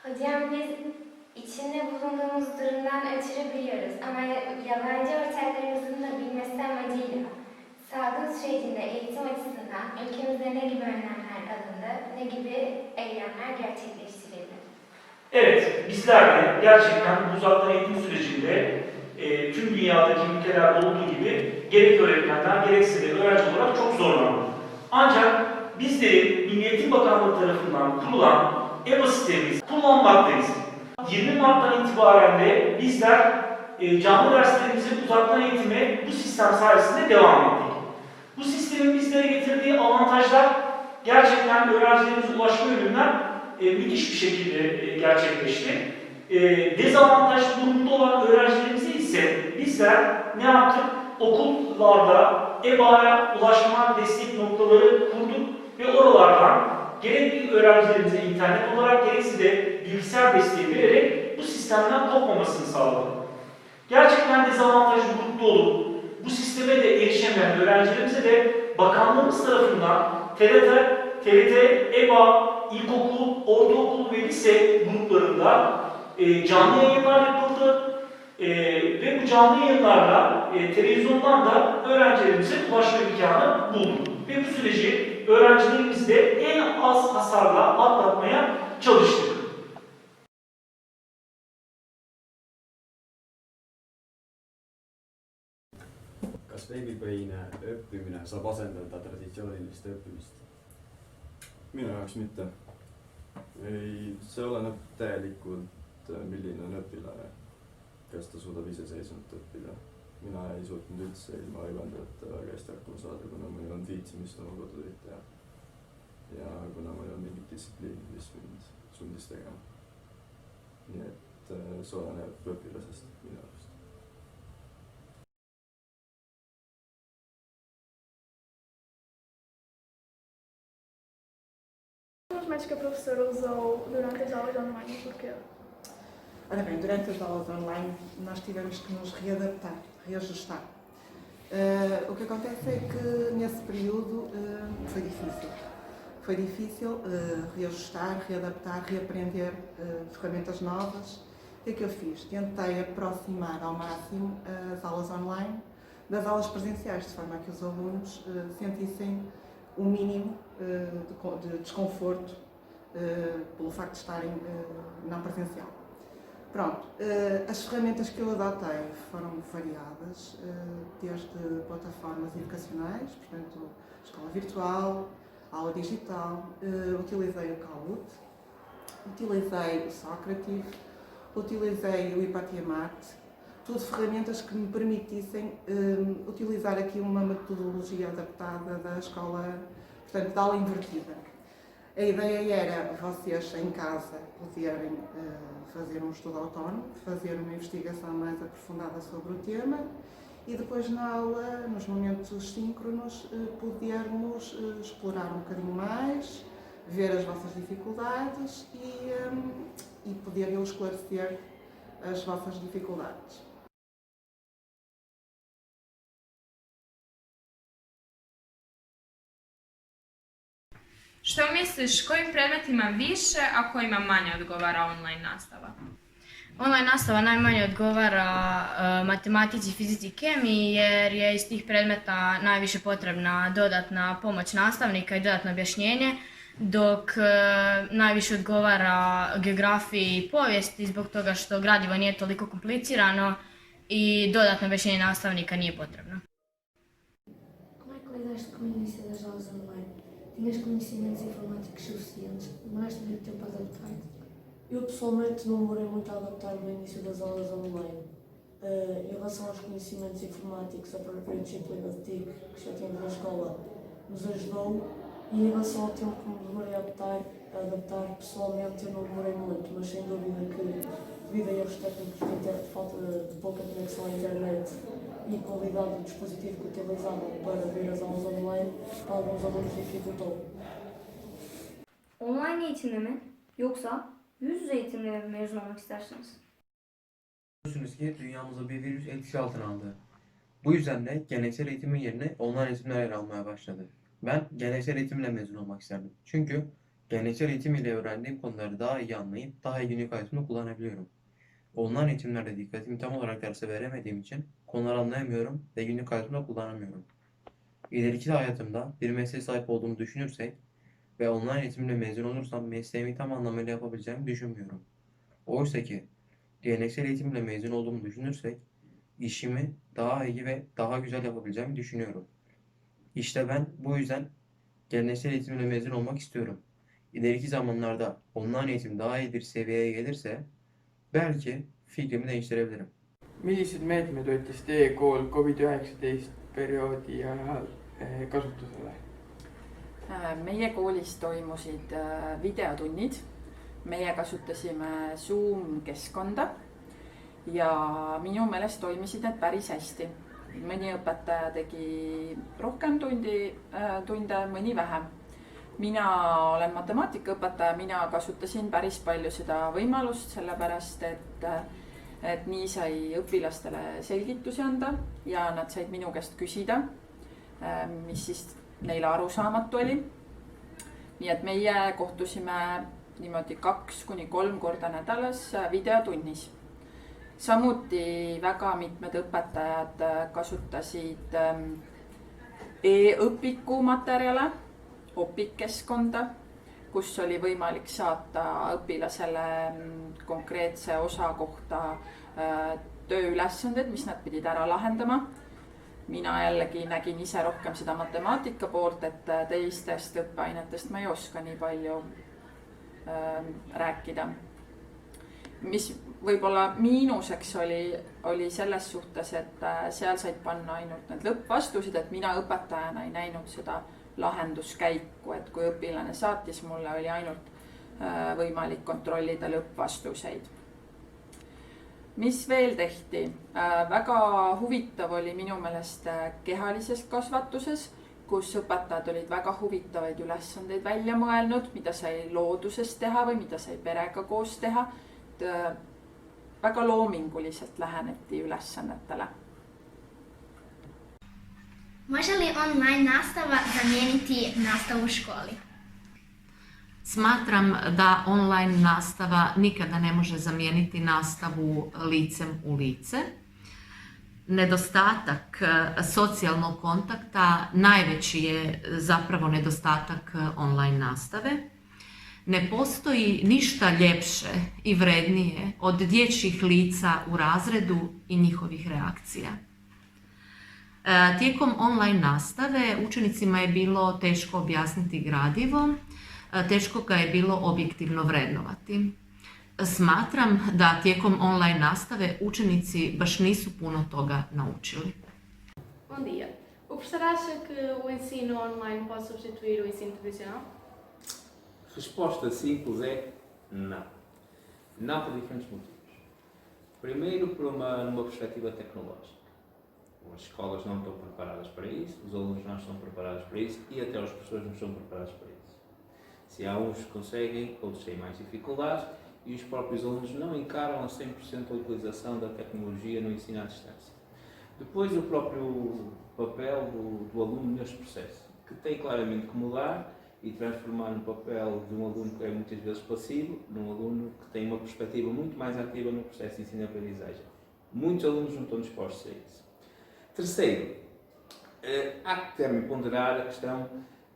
Hocam biz içinde bulunduğumuz durumdan ötürü biliyoruz ama yabancı ortaklarımızın da bilmesi amacıyla salgın sürecinde eğitim açısından ülkemizde ne gibi önlemler alındı, ne gibi eylemler gerçekleştirildi? Evet, bizler de gerçekten bu uzaktan eğitim sürecinde tüm dünyadaki ülkelerde olduğu gibi gerek öğretmenler gerekse de öğrenci olarak çok zorlandık. Ancak biz de Milli Eğitim Bakanlığı tarafından kurulan EBA sistemimizi kullanmaktayız. 20 Mart'tan itibaren de bizler canlı derslerimizi uzaktan eğitime bu sistem sayesinde devam ettik. Bu sistemin bizlere getirdiği avantajlar gerçekten öğrencilerimize ulaşma yönünden müthiş bir şekilde gerçekleşti. Dezavantajlı durumda olan öğrencilerimize ise bizler ne yaptık? Okullarda EBA'ya ulaşma destek noktaları kurduk ve oralardan gerek öğrencilerimize internet olarak gerekse de bilgisayar desteği vererek bu sistemden kopmamasını sağladık. Gerçekten dezavantajlı grupta olup bu sisteme de erişemeyen öğrencilerimize de bakanlığımız tarafından TRT, EBA, ilkokul, ortaokul ve lise gruplarında canlı yayınlar yapıldı ve bu canlı yayınlarla televizyondan da öğrencilerimize ulaşma imkanı bulduk. Ve bu süreci öğrencilerimizle en az hasarla atlatmaya çalıştık. Kas veebipõhine õppimine saab asendada traditsioonilist õppimist? Minu jaoks mitte. Ei, see oleneb täielikult, milline on õpilane, kas ta suudab iseseisvalt õppida. Mina ei suutnud üldse ilma juhendajate väga hästi hakkama saada, kuna mul ei olnud viitsimist oma kodutöid teha. Ja kuna mul ei olnud mingit distsipliini, mis mind sundis tegema. Nii et see oleneb õpilasest minu arust. Mas que a professora usou durante as aulas online, porquê? Ora bem, durante as aulas online nós tivemos que nos readaptar, reajustar. O que acontece é que nesse período foi difícil. Foi difícil reajustar, readaptar, reaprender ferramentas novas. O que é que eu fiz? Tentei aproximar ao máximo as aulas online das aulas presenciais, de forma a que os alunos sentissem o mínimo de desconforto pelo facto de estarem não presencial. Pronto, as ferramentas que eu adotei foram variadas, desde plataformas educacionais, portanto, escola virtual, aula digital, utilizei o Kahoot, utilizei o Socrative, utilizei o Ipatiamat, tudo ferramentas que me permitissem utilizar aqui uma metodologia adaptada da escola, portanto, da aula invertida. A ideia era vocês em casa poderem fazer um estudo autónomo, fazer uma investigação mais aprofundada sobre o tema e depois na aula, nos momentos síncronos, podermos explorar um bocadinho mais, ver as vossas dificuldades e poder eu esclarecer as vossas dificuldades. Što misliš, kojim predmetima više, a kojima manje odgovara online nastava? Online nastava najmanje odgovara matematici, fizici i kemiji jer je iz tih predmeta najviše potrebna dodatna pomoć nastavnika i dodatno objašnjenje, dok najviše odgovara geografiji i povijesti zbog toga što gradivo nije toliko komplicirano i dodatno objašnjenje nastavnika nije potrebno. Como é que lidaste com o início das aulas online? Tinhas conhecimentos informáticos suficientes? Demoraste muito tempo a adaptar-te? Eu pessoalmente não demorei muito a adaptar-me no início das aulas online. Em relação aos conhecimentos informáticos, a própria disciplina de TIC que já tínhamos na escola nos ajudou, e em relação ao tempo que me demorei a adaptar pessoalmente eu não demorei muito, mas sem dúvida que devido a erros técnicos de falta de pouca conexão à internet e qualidade do dispositivo que utilizavam para ver as aulas online, para alguns alunos dificultou. Online eğitimle mi yoksa yüz yüze eğitimle mi mezun olmak istersiniz? Biliyorsunuz ki dünyamıza bir virüs etkisi altına aldı. Bu yüzden de geleneksel eğitimin yerine online eğitimler yer almaya başladı. Ben geleneksel eğitimle mezun olmak isterdim. Çünkü Geleneksel eğitim ile öğrendiğim konuları daha iyi anlayıp daha iyi günlük hayatımda kullanabiliyorum. Online eğitimlerde dikkatimi tam olarak derse veremediğim için konuları anlayamıyorum ve günlük hayatımda kullanamıyorum. İleriki hayatımda bir mesleğe sahip olduğumu düşünürsek ve online eğitimle mezun olursam mesleğimi tam anlamıyla yapabileceğimi düşünmüyorum. Oysa ki geleneksel eğitimle mezun olduğumu düşünürsek işimi daha iyi ve daha güzel yapabileceğimi düşünüyorum. İşte ben bu yüzden geleneksel eğitimle mezun olmak istiyorum. İleriki zamanlarda online eğitim daha iyi bir seviyeye gelirse belki fikrimi değiştirebilirim. Millised meetmed võttis teie kool COVID-19 perioodi ajal kasutusele? Meie koolis toimusid videotunnid. Meie kasutasime Zoom-keskkonda ja minu meelest toimisid need päris hästi. Mõni õpetaja tegi rohkem tunde, mõni vähem. Mina olen matemaatikaõpetaja, mina kasutasin päris palju seda võimalust, sellepärast et nii sai õpilastele selgitusi anda ja nad said minu käest küsida, mis siis neile arusaamatu oli. Nii et meie kohtusime niimoodi 2-3 korda nädalas videotunnis. Samuti väga mitmed õpetajad kasutasid e-õpiku materjale, Opic-keskkonda, kus oli võimalik saata õpilasele konkreetse osa kohta tööülesanded, mis nad pidid ära lahendama. Mina jällegi nägin ise rohkem seda matemaatika poolt, et teistest õppeainetest ma ei oska nii palju rääkida. Mis võib-olla miinuseks oli selles suhtes, et seal said panna ainult need lõppvastusid, et mina õpetajana ei näinud seda lahenduskäiku, et kui õpilane saatis mulle, oli ainult võimalik kontrollida lõppvastuseid. Mis veel tehti? Väga huvitav oli minu meelest kehalises kasvatuses, kus õpetajad olid väga huvitavaid ülesandeid välja mõelnud, mida sai looduses teha või mida sai perega koos teha. Väga loominguliselt läheneti ülesannetele. Može li online nastava zamijeniti nastavu u školi? Smatram da online nastava nikada ne može zamijeniti nastavu licem u lice. Nedostatak socijalnog kontakta najveći je zapravo nedostatak online nastave. Ne postoji ništa ljepše i vrednije od dječjih lica u razredu i njihovih reakcija. Tijekom online nastave učenicima je bilo teško objasniti gradivo, teško ga je bilo objektivno vrednovati. Smatram da tijekom online nastave učenici baš nisu puno toga naučili. Bom dia. O professor acha que o ensino online pode substituir o ensino tradicional? Resposta simples é não. Não por diferentes motivos. Primeiro, numa perspectiva tecnológica. As escolas não estão preparadas para isso, os alunos não estão preparados para isso e até os professores não estão preparados para isso. Se há uns que conseguem, outros têm mais dificuldades e os próprios alunos não encaram a 100% a utilização da tecnologia no ensino à distância. Depois, o próprio papel do aluno neste processo, que tem claramente que mudar e transformar no papel de um aluno que é muitas vezes passivo, num aluno que tem uma perspectiva muito mais ativa no processo de ensino e aprendizagem. Muitos alunos não estão dispostos a isso. Terceiro, há que também ponderar a questão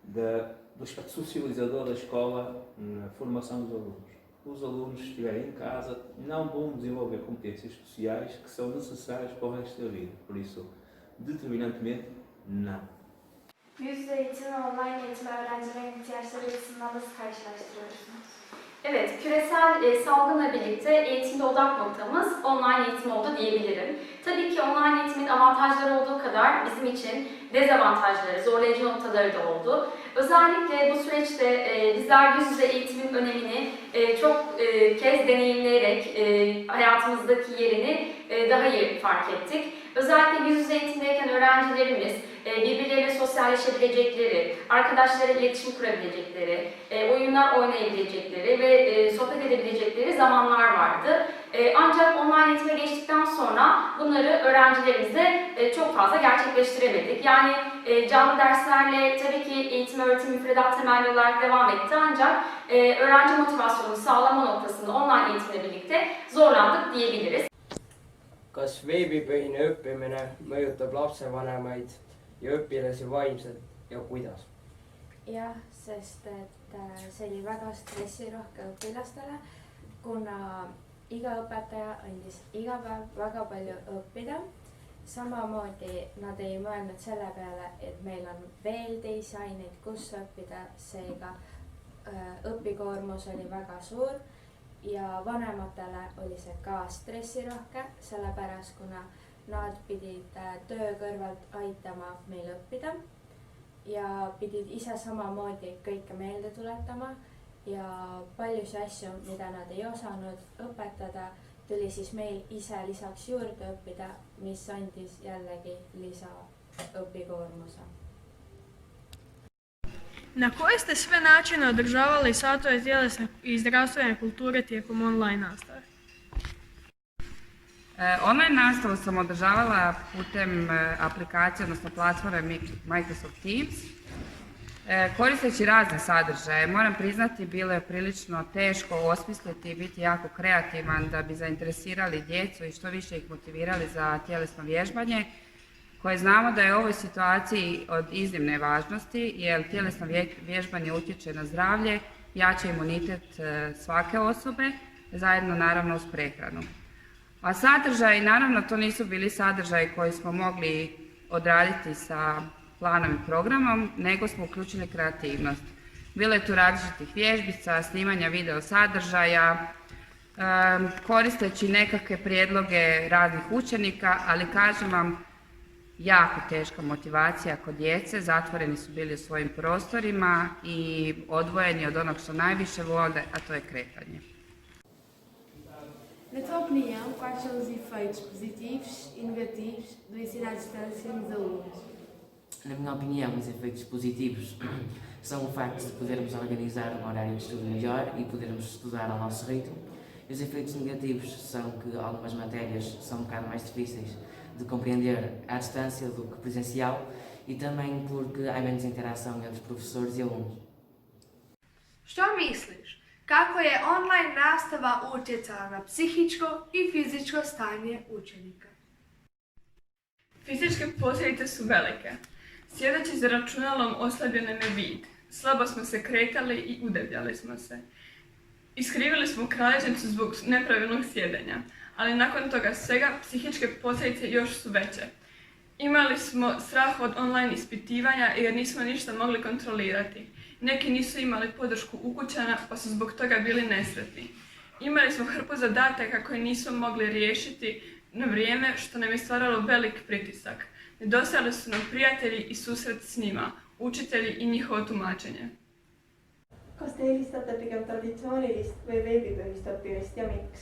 do aspecto socializador da escola na formação dos alunos. Os alunos, se estiverem em casa, não vão desenvolver competências sociais que são necessárias para o resto da vida. Por isso, determinantemente, não. Yüz yüze eğitim ve online eğitim öğrencilerin ihtiyaçları arasında nasıl karşılaştırıyorsunuz? Evet, küresel salgınla birlikte eğitimde odak noktamız online eğitim oldu diyebilirim. Tabii ki online eğitimin avantajları olduğu kadar bizim için dezavantajları, zorlayıcı noktaları da oldu. Özellikle bu süreçte bizler yüz yüze eğitimin önemini çok kez deneyimleyerek hayatımızdaki yerini daha iyi fark ettik. Özellikle yüz yüze eğitimdeyken öğrencilerimiz birbirleriyle sosyalleşebilecekleri, arkadaşlarıyla iletişim kurabilecekleri, oyunlar oynayabilecekleri ve sohbet edebilecekleri zamanlar vardı. Ancak online eğitime geçtikten sonra bunları öğrencilerimizle çok fazla gerçekleştiremedik. Yani canlı derslerle tabii ki eğitim öğretim müfredat temelli olarak devam etti ancak öğrenci motivasyonunu sağlama noktasında online eğitimle birlikte zorlandık diyebiliriz. Kas veebipõhine õppimine mõjutab lapsevanemaid ja õpilasi vaimselt ja kuidas? jah, sest et see oli väga stressirohke õpilastele, kuna iga õpetaja andis iga päev väga palju õppida. Samamoodi nad ei mõelnud selle peale, et meil on veel teisi aineid, kus õppida, seega õpikoormus oli väga suur ja vanematele oli see ka stressirohke, sellepärast kuna nad pidid töö kõrvalt aitama meil õppida ja pidid ise samamoodi kõike meelde tuletama ja paljusid asju, mida nad ei osanud õpetada, tuli siis meil ise lisaks juurde õppida, mis andis jällegi lisaõpikoormuse. Na koje ste sve načine održavali satove tjelesne i zdravstvene kulture tijekom online nastave? Online nastavu sam održavala putem aplikacije, odnosno platforme Microsoft Teams, koristeći razne sadržaje. Moram priznati, bilo je prilično teško osmisliti i biti jako kreativan da bi zainteresirali djecu i što više ih motivirali za tjelesno vježbanje, koje znamo da je u ovoj situaciji od iznimne važnosti, jer tjelesno vježbanje utječe na zdravlje, jača imunitet svake osobe, zajedno naravno uz prehranu. A sadržaji, naravno, to nisu bili sadržaji koji smo mogli odraditi sa planom i programom, nego smo uključili kreativnost. Bilo je tu različitih vježbica, snimanja video sadržaja, koristeći nekakve prijedloge raznih učenika, ali kažem vam, jako teška motivacija kod djece, zatvoreni su bili u svojim prostorima i odvojeni od onog što najviše vole, a to je kretanje. Na tua opinião, quais são os efeitos positivos e negativos do ensino à distância nos alunos? Na minha opinião, os efeitos positivos são o facto de podermos organizar um horário de estudo melhor e podermos estudar ao nosso ritmo. E os efeitos negativos são que algumas matérias são um bocado mais difíceis de compreender à distância do que presencial e também porque há menos interação entre professores e alunos. Što misliš? Kako je online nastava utjecala na psihičko i fizičko stanje učenika? Fizičke posljedice su velike. Sjedeći za računalom oslabljen nam je vid. Slabo smo se kretali i udavljali smo se. Iskrivili smo kralježnicu zbog nepravilnog sjedenja, ali nakon toga svega psihičke posljedice još su veće. Imali smo strah od online ispitivanja jer nismo ništa mogli kontrolirati. Neki nisu imali podršku ukućana pa su zbog toga bili nesretni. Imali smo hrpu zadataka koje nismo mogli riješiti na vrijeme, što nam je stvaralo velik pritisak. Nedostajali su nam prijatelji i susret s njima, učitelji i njihovo tumačenje. Kas te eelistate pigem traditsioonilist või veebipõhist õppimist ja miks?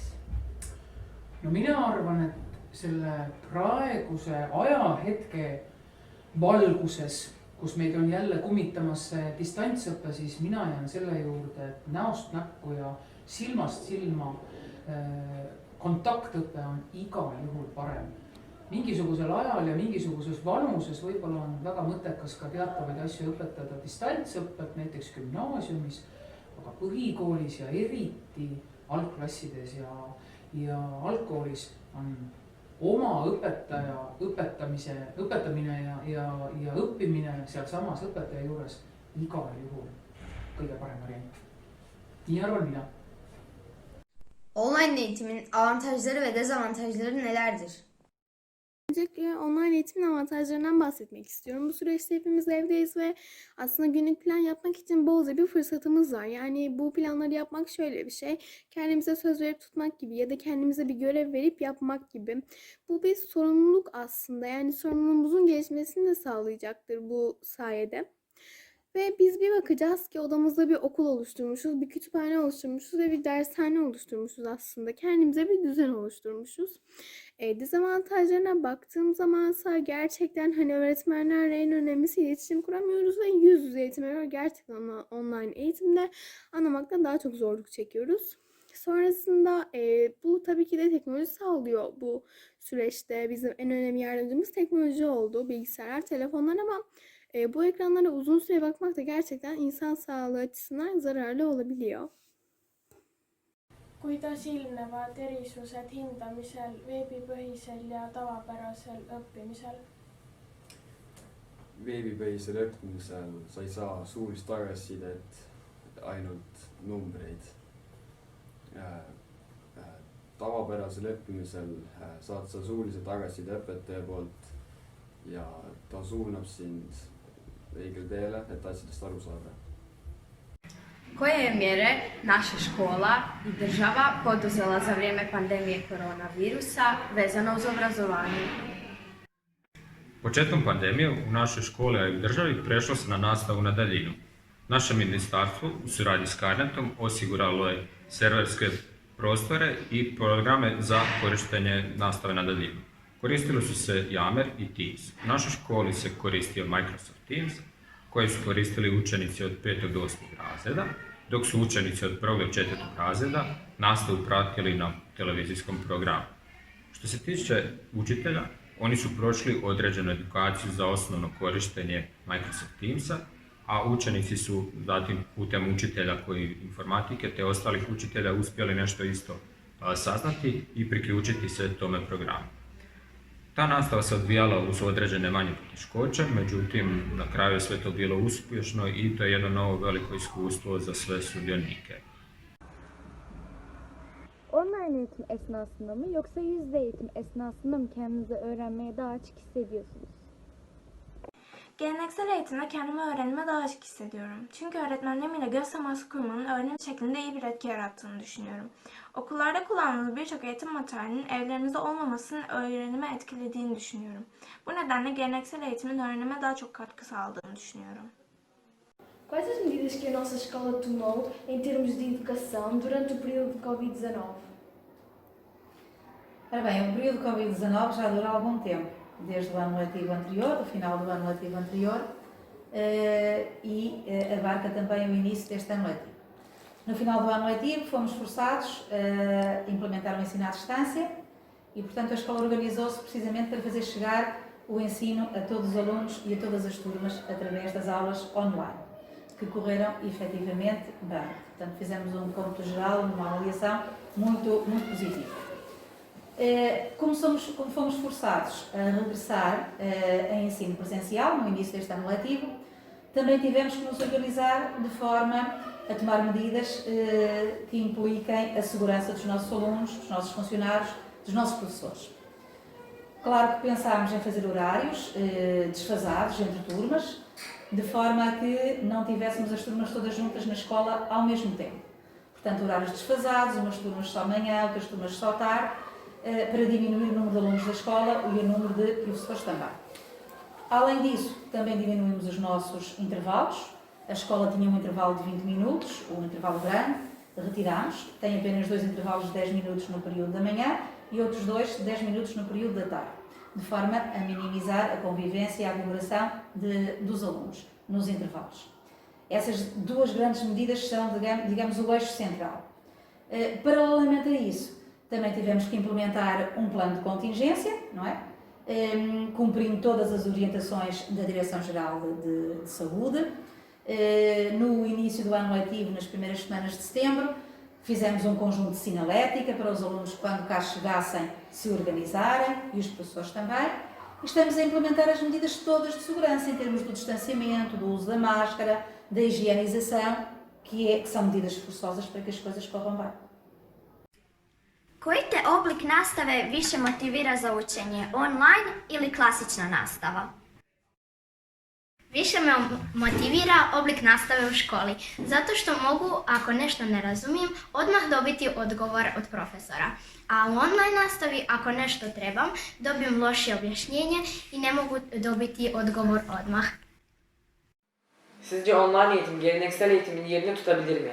No mina arvan, et selle praeguse ajahetke valguses, kus meid on jälle kummitamas distantsõppe, siis mina jään selle juurde, et näost näkku ja silmast silma kontaktõpe on igal juhul parem. Mingisugusel ajal ja mingisuguses vanuses võib-olla on väga mõttekas ka teatavaid asju õpetada distantsõppet, näiteks gümnaasiumis, aga põhikoolis ja eriti algklassides ja algkoolis on oma õpetaja õpetamine ja õppimine sealsamas õpetaja juures igal juhul kõige parem variant. Nii arvan mina. Online eğitimin avantajları ve dezavantajları nelerdir? Öncelikle online eğitimin avantajlarından bahsetmek istiyorum. Bu süreçte hepimiz evdeyiz ve aslında günlük plan yapmak için bolca bir fırsatımız var. Yani bu planları yapmak şöyle bir şey. Kendimize söz verip tutmak gibi ya da kendimize bir görev verip yapmak gibi. Bu bir sorumluluk aslında. Yani sorumluluğumuzun gelişmesini de sağlayacaktır bu sayede. Ve biz bir bakacağız ki odamızda bir okul oluşturmuşuz, bir kütüphane oluşturmuşuz ve bir dershane oluşturmuşuz aslında. Kendimize bir düzen oluşturmuşuz. Dezavantajlarına baktığım zamansa gerçekten hani öğretmenlerle en önemlisi iletişim kuramıyoruz ve yüz yüze eğitime göre gerçekten online eğitimde anlamakta daha çok zorluk çekiyoruz. Sonrasında bu tabii ki de teknoloji sağlıyor bu süreçte. Bizim en önemli yardımcımız teknoloji oldu. Bilgisayarlar, telefonlar ama bu ekranlara uzun süre bakmak da gerçekten insan sağlığı açısından zararlı olabiliyor. Kuidas ilmnevad erisused hindamisel, veebipõhisel ja tavapärasel õppimisel? Veebipõhisel õppimisel sa ei saa suulist tagasisidet, ainult numbreid. Tavapärasel õppimisel saad sa suulise tagasiside õpetaja poolt ja ta suunab sind õigele teele, et asjadest aru saada. Koje mjere naša škola i država poduzela za vrijeme pandemije koronavirusa vezano uz obrazovanje? Početkom pandemije u našoj školi i državi prešlo se na nastavu na daljinu. Naše ministarstvo u suradnji s Carnetom osiguralo je serverske prostore i programe za korištenje nastave na daljinu. Koristili su se Yammer i Teams. U našoj školi se koristio Microsoft Teams, koji su koristili učenici od 5. do 8. razreda, dok su učenici od 1. do 4. razreda nastavu pratili na televizijskom programu. Što se tiče učitelja, oni su prošli određenu edukaciju za osnovno korištenje Microsoft Teamsa, a učenici su zatim putem učitelja koji informatike te ostalih učitelja uspjeli nešto isto saznati i priključiti se tome programu. Ta nastava se odvijala uz određene manje poteškoće, međutim na kraju je sve to bilo uspješno i to je jedno novo veliko iskustvo za sve sudionike. Online eğitim esnasında mı yoksa yüzde eğitim esnasında mı kendinizi öğrenmeye daha açık hissediyorsunuz? Geleneksel eğitimde kendimi öğrenime daha açık hissediyorum. Çünkü öğretmenlerimle göz teması kurmanın öğrenim şeklinde iyi bir etki yarattığını düşünüyorum. Okullarda kullandığımız birçok eğitim materyalinin evlerimizde olmamasının öğrenime etkilediğini düşünüyorum. Bu nedenle geleneksel eğitimin öğrenime daha çok katkı sağladığını düşünüyorum. Quais as medidas que a nossa escola tomou em termos de educação durante o período de Covid-19? Ora bem, o período Covid-19 já dura algum tempo, desde o ano letivo anterior, do final do ano letivo anterior, e abarca também o início deste ano letivo. No final do ano letivo fomos forçados a implementar o ensino à distância e, portanto, a escola organizou-se precisamente para fazer chegar o ensino a todos os alunos e a todas as turmas através das aulas online, que correram efetivamente bem. Portanto, fizemos um cômputo geral, uma avaliação muito positiva. Como fomos forçados a regressar a ensino presencial no início deste ano letivo, também tivemos que nos organizar de forma a tomar medidas que impliquem a segurança dos nossos alunos, dos nossos funcionários, dos nossos professores. Claro que pensámos em fazer horários desfasados entre turmas, de forma a que não tivéssemos as turmas todas juntas na escola ao mesmo tempo. Portanto, horários desfasados, umas turmas só manhã, outras turmas só tarde, para diminuir o número de alunos da escola e o número de professores também. Além disso, também diminuímos os nossos intervalos. A escola tinha um intervalo de 20 minutos, um intervalo grande, retirámos. Tem apenas 2 intervalos de 10 minutos no período da manhã e outros 2 de 10 minutos no período da tarde, de forma a minimizar a convivência e a aglomeração dos alunos nos intervalos. Essas duas grandes medidas são, digamos, o eixo central. Paralelamente a isso, também tivemos que implementar um plano de contingência, não é? Cumprindo todas as orientações da Direção-Geral de Saúde. No início do ano letivo, nas primeiras semanas de setembro, fizemos um conjunto de sinalética para os alunos, quando cá chegassem, se organizarem, e os professores também. E estamos a implementar as medidas todas de segurança, em termos do distanciamento, do uso da máscara, da higienização, que são medidas forçosas para que as coisas corram bem. Koji te oblik nastave više motivira za učenje, online ili klasična nastava? Više me motivira oblik nastave u školi, zato što mogu, ako nešto ne razumijem, odmah dobiti odgovor od profesora. A u online nastavi, ako nešto trebam, dobijem lošije objašnjenje i ne mogu dobiti odgovor odmah. Sizce online eğitim geleneksel eğitimin yerini tutabilir mi?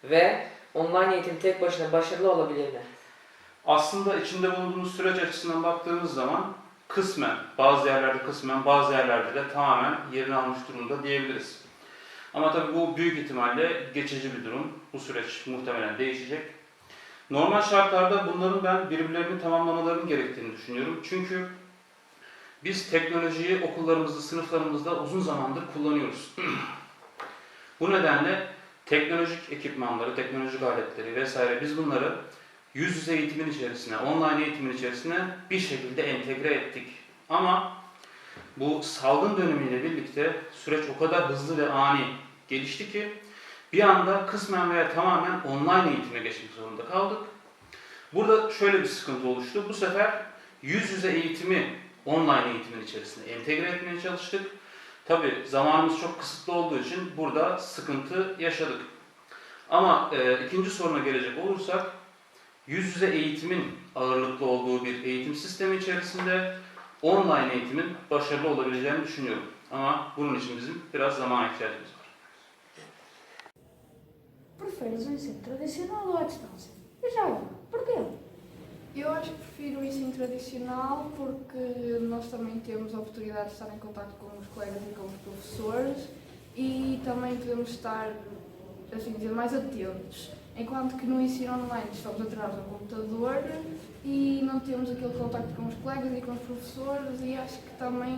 Ve online eğitim tek başına başarılı olabilir mi? Aslında içinde bulunduğumuz süreç açısından baktığımız zaman kısmen, bazı yerlerde kısmen, bazı yerlerde de tamamen yerini almış durumda diyebiliriz. Ama tabii bu büyük ihtimalle geçici bir durum. Bu süreç muhtemelen değişecek. Normal şartlarda bunların ben birbirlerini tamamlamalarının gerektiğini düşünüyorum. Çünkü biz teknolojiyi okullarımızda, sınıflarımızda uzun zamandır kullanıyoruz. Bu nedenle teknolojik ekipmanları, teknolojik aletleri vesaire biz bunları yüz yüze eğitimin içerisine, online eğitimin içerisine bir şekilde entegre ettik. Ama bu salgın dönemiyle birlikte süreç o kadar hızlı ve ani gelişti ki bir anda kısmen veya tamamen online eğitime geçmek zorunda kaldık. Burada şöyle bir sıkıntı oluştu. Bu sefer yüz yüze eğitimi online eğitimin içerisine entegre etmeye çalıştık. Tabii zamanımız çok kısıtlı olduğu için burada sıkıntı yaşadık. Ama ikinci soruna gelecek olursak, yüz yüze eğitimin ağırlıklı olduğu bir eğitim sistemi içerisinde online eğitimin başarılı olabileceğini düşünüyorum. Ama bunun için bizim biraz zamana ihtiyacımız var. Preferes o ensino tradicional ou à distância? E já agora, porquê? Eu acho que prefiro o ensino tradicional porque nós também temos a oportunidade de estar em contato com os colegas e com os professores e também podemos estar, assim dizer, mais atentos. Enquanto que no ensino online estamos atrás do computador e não temos aquele contacto com os colegas e com os professores e acho que também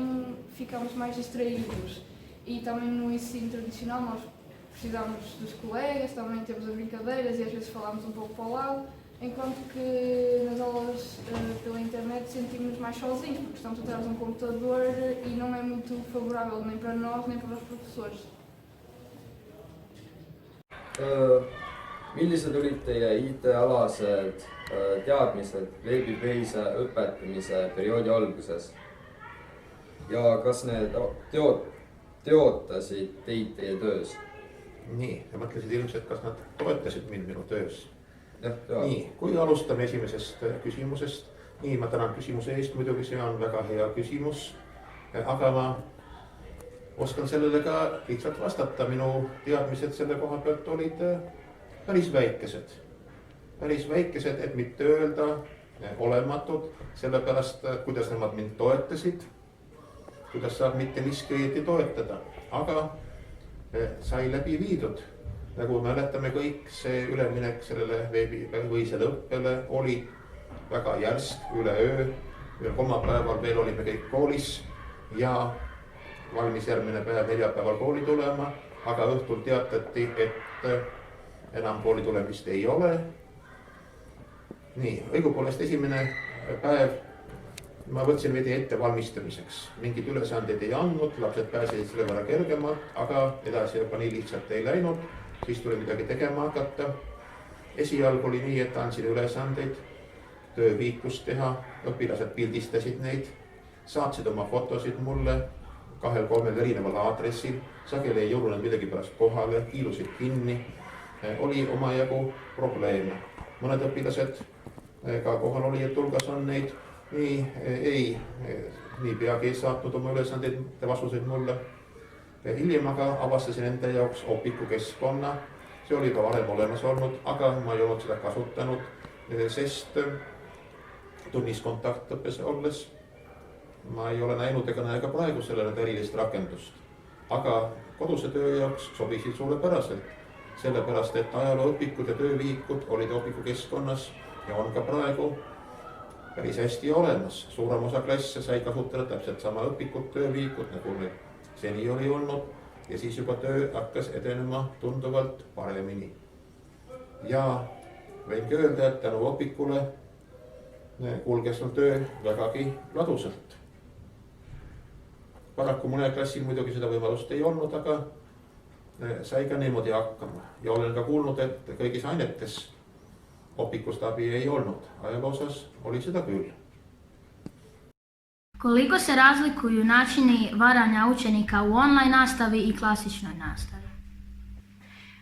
ficamos mais distraídos. E também no ensino tradicional nós precisamos dos colegas, também temos as brincadeiras e às vezes falamos um pouco para o lado, enquanto que nas aulas pela internet sentimos-nos mais sozinhos, porque estamos atrás de um computador e não é muito favorável nem para nós nem para os professores. Millised olid teie IT-alased teadmised veebipõhise õpetamise perioodi alguses ja kas need teotasid teid teie töös? Nii, ja mõtlesid ilmselt, kas nad toetasid mind minu töös. Jah, nii, kui alustame esimesest küsimusest. Nii, ma tänan küsimuse eest, muidugi see on väga hea küsimus, aga ma oskan sellele ka lihtsalt vastata. Minu teadmised selle koha pealt olid päris väikesed. Päris väikesed, et mitte öelda olematud, sellepärast kuidas nemad mind toetasid, kuidas saab mitte miski õieti toetada. Aga sai läbi viidud. Nagu mäletame kõik, see üleminek sellele veebipõhisele õppele oli väga järsk üleöö. Üle kolmapäeval veel olime kõik koolis ja valmis järgmine päev neljapäeval kooli tulema, aga õhtul teatati, et enam kooli tulemist ei ole. Nii, õigupoolest esimene päev ma võtsin veidi ettevalmistamiseks. Mingid ülesandeid ei andnud, lapsed pääsesid selle võrra kergemalt, aga edasi juba nii lihtsalt ei läinud. Siis tuli midagi tegema hakata. Esialgu oli nii, et andsin ülesandeid, tööviikust teha, õpilased pildistasid neid, saatsid oma fotosid mulle 2-3 erineval aadressil, sageli ei jõudnud midagi pärast kohale, kiilusid kinni, oli omajagu probleeme. Mõned õpilased ka kohalolijate hulgas on neid, nii peagi ei saatnud oma ülesandeid ja vastuseid mulle. Hiljem aga avastasin enda jaoks Opiku keskkonna, see oli ka varem olemas olnud, aga ma ei olnud seda kasutanud, sest tunnis kontaktõppes olles ma ei ole näinud ega näe ka praegu sellele erilist rakendust. Aga koduse töö jaoks sobisid suurepäraselt, sellepärast et ajalooõpikud ja töövihikud olid Opiku keskkonnas ja on ka praegu päris hästi olemas. Suurem osa klasse sai kasutada täpselt sama õpikud, töövihikud, nagu need seni oli olnud ja siis juba töö hakkas edenema tunduvalt paremini. Ja võingi öelda, et tänu Opikule kulges on töö vägagi ladusalt. Paraku mõne klassil muidugi seda võimalust ei olnud, aga sai ka niimoodi hakkama. Ja olen ka kuulnud, et kõigis ainetes Opikust abi ei olnud. Ajaloosas oli seda küll. Koliko se razlikuju načini varanja učenika u online nastavi i klasičnoj nastavi?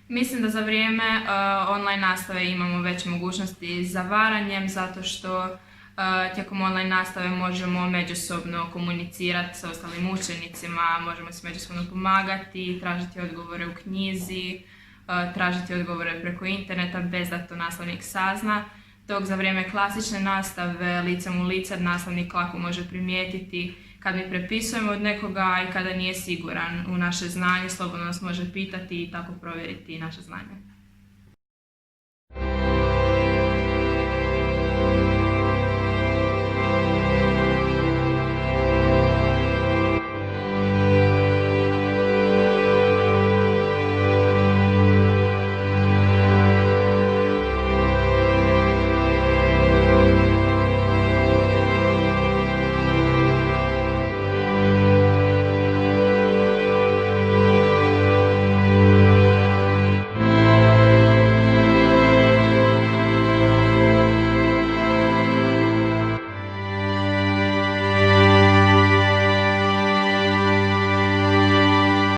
Mislim da za vrijeme online nastave imamo veće mogućnosti za varanjem zato što Tijekom online nastave možemo međusobno komunicirati sa ostalim učenicima, možemo se međusobno pomagati, tražiti odgovore u knjizi, tražiti odgovore preko interneta bez da to nastavnik sazna. Dok za vrijeme klasične nastave licem u lice nastavnik lako može primijetiti kad mi prepisujemo od nekoga i kada nije siguran u naše znanje, slobodno nas može pitati i tako provjeriti naše znanje.